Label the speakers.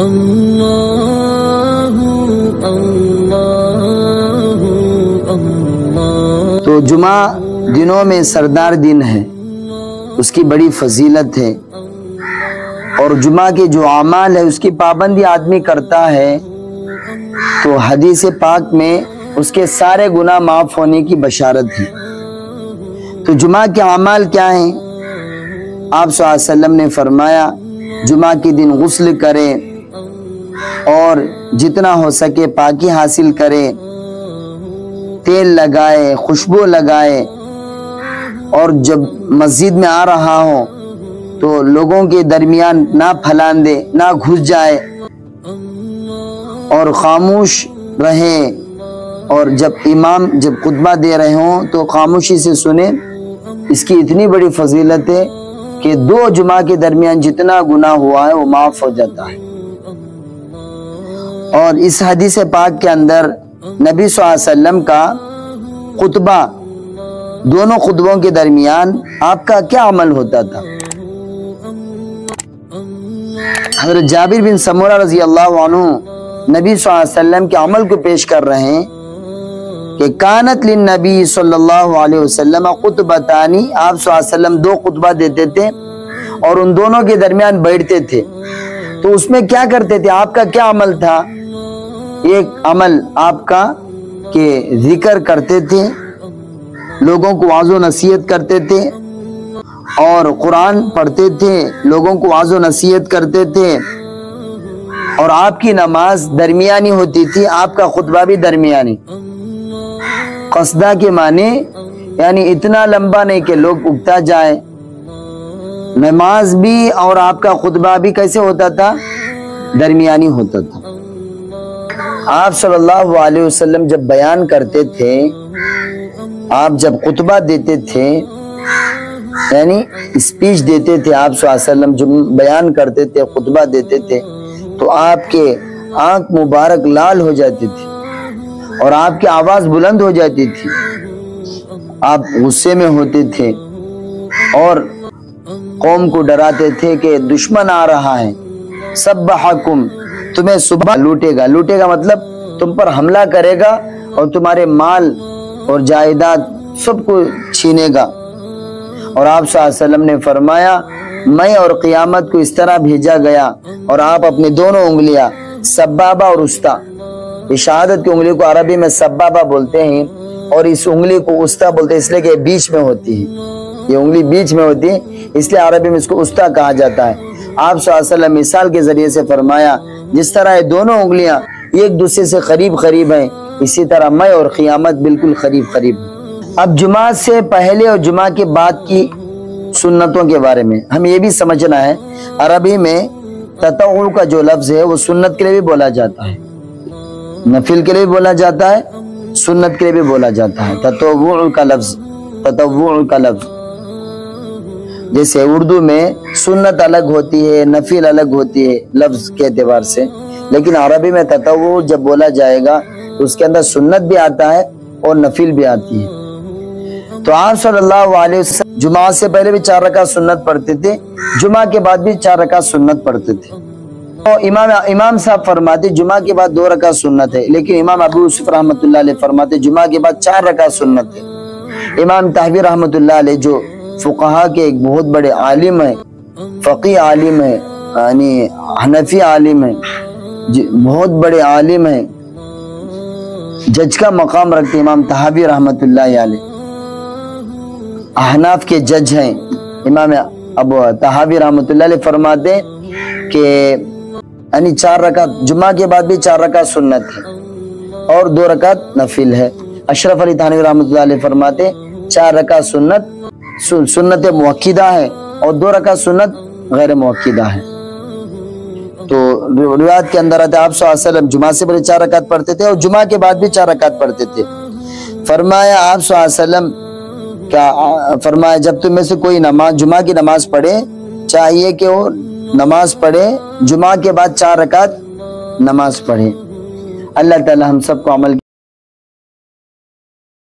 Speaker 1: تو جمعہ دنوں میں سردار دن ہے، اس کی بڑی فضیلت ہے، اور جمعہ کے جو اعمال ہے اس کی پابندی آدمی کرتا ہے تو حدیث پاک میں اس کے سارے گناہ معاف ہونے کی بشارت ہے۔ تو جمعہ کے اعمال کیا ہیں؟ آپ صلی اللہ علیہ وسلم نے فرمایا جمعہ کے دن غسل کرے اور جتنا ہو سکے پاکی حاصل کرے، تیل لگائے، خوشبو لگائے، اور جب مسجد میں آ رہا ہو تو لوگوں کے درمیان نہ پھلان دے، نہ گھس جائے، اور خاموش رہے، اور جب امام جب خطبہ دے رہے ہوں تو خاموشی سے سنیں۔ اس کی اتنی بڑی فضیلت ہے کہ 2 جمعہ کے درمیان جتنا گناہ ہوا ہے وہ معاف ہو جاتا ہے۔ اور اس حدیث پاک کے اندر نبی صلی اللہ علیہ وسلم کا خطبہ، دونوں خطبوں کے درمیان آپ کا کیا عمل ہوتا تھا؟ حضرت جابر بن سمورہ رضی اللہ عنہ نبی صلی اللہ علیہ وسلم کے عمل کو پیش کر رہے ہیں کہ کانت للنبی صلی اللہ علیہ وسلم خطبتانی، آپ صلی اللہ علیہ وسلم 2 خطبہ دیتے تھے اور ان دونوں کے درمیان بیٹھتے تھے۔ تو اس میں کیا کرتے تھے؟ آپ کا کیا عمل تھا؟ ایک عمل آپ کا کہ ذکر کرتے تھے، لوگوں کو واعظ و نصیحت کرتے تھے، اور قرآن پڑھتے تھے، لوگوں کو واعظ و نصیحت کرتے تھے، اور آپ کی نماز درمیانی ہوتی تھی، آپ کا خطبہ بھی درمیانی۔ قصدہ کے معنی یعنی اتنا لمبا نہیں کہ لوگ اگتا جائے، نماز بھی اور آپ کا خطبہ بھی کیسے ہوتا تھا؟ درمیانی ہوتا تھا۔ آپ صلی اللہ علیہ وسلم جب بیان کرتے تھے، آپ جب خطبہ دیتے تھے، یعنی اسپیچ دیتے تھے، آپ صلی اللہ علیہ وسلم جب بیان کرتے تھے، خطبہ دیتے تھے، تو آپ کے آنکھ مبارک لال ہو جاتی تھی اور آپ کی آواز بلند ہو جاتی تھی، آپ غصے میں ہوتے تھے اور قوم کو ڈراتے تھے کہ دشمن آ رہا ہے، سبحکم، تمہیں صبح لوٹے گا۔ لوٹے گا مطلب تم پر حملہ کرے گا اور تمہارے مال اور جائیداد سب کو چھینے گا۔ اور آپ صلی اللہ علیہ وسلم نے فرمایا میں اور قیامت کو اس طرح بھیجا گیا، اور آپ اپنے دونوں انگلیاں سبابہ اور وسطیٰ، یہ شہادت کی انگلی کو عربی میں سبابہ بولتے ہیں اور اس انگلی کو وسطیٰ بولتے ہیں، اس لیے کہ بیچ میں ہوتی ہے، یہ انگلی بیچ میں ہوتی ہے، اس لیے عربی میں اس کو وسطیٰ کہا جاتا ہے۔ آپ صلی اللہ علیہ وسلم مثال کے ذریعے سے فرمایا جس طرح یہ دونوں انگلیاں ایک دوسرے سے قریب قریب ہیں، اسی طرح میں اور قیامت بالکل قریب قریب ہیں۔ اب جمعہ سے پہلے اور جمعہ کے بعد کی سنتوں کے بارے میں ہم یہ بھی سمجھنا ہے، عربی میں تطوع کا جو لفظ ہے وہ سنت کے لیے بھی بولا جاتا ہے، نفل کے لیے بھی بولا جاتا ہے، سنت کے لیے بھی بولا جاتا ہے۔ تطوع کا لفظ، تطوع کا لفظ، جیسے اردو میں سنت الگ ہوتی ہے، نفل الگ ہوتی ہے لفظ کے اعتبار سے، لیکن عربی میں تطوع جب بولا جائے گا تو اس کے اندر سنت بھی آتا ہے اور نفل بھی آتی ہے۔ تو آپ صلی اللہ علیہ وسلم جمعہ سے پہلے بھی 4 رکعت سنت پڑھتے تھے، جمعہ کے بعد بھی 4 رکعت سنت پڑھتے تھے۔ تو امام صاحب فرماتے جمعہ کے بعد 2 رکعت سنت ہے، لیکن امام ابو یوسف رحمۃ اللہ علیہ فرماتے جمعہ کے بعد 4 رکعت سنت ہے۔ امام طحاوی رحمۃ اللہ علیہ جو فقہا کے ایک بہت بڑے عالم ہیں، فقی عالم ہیں، یعنی حنفی عالم ہیں، بہت بڑے عالم ہیں، جج کا مقام رکھتے امام طحاوی رحمۃ اللہ علیہ، احناف کے جج ہیں۔ امام ابو طحاوی رحمۃ اللہ علیہ فرماتے کہ یعنی 4 رکعت جمعہ کے بعد بھی 4 رکعت سنت ہے اور 2 رکعت نفل ہے۔ اشرف علی تھانوی رحمۃ اللہ علیہ فرماتے 4 رکعت سنت مؤکدہ ہے اور 2 رکعت سنت غیر مؤکدہ ہے۔ تو روایت کے اندر آتا ہے آپ صلی اللہ علیہ وسلم جمعہ سے پہلے 4 رکعت پڑھتے تھے اور جمعہ کے بعد بھی 4 رکعت پڑھتے تھے۔ فرمایا آپ صلی اللہ علیہ وسلم کیا فرمایا جب تم میں سے کوئی جمعہ کی نماز پڑھے، چاہیے کہ وہ نماز پڑھے جمعہ کے بعد 4 رکعت نماز پڑھے۔ اللہ تعالی ہم سب کو عمل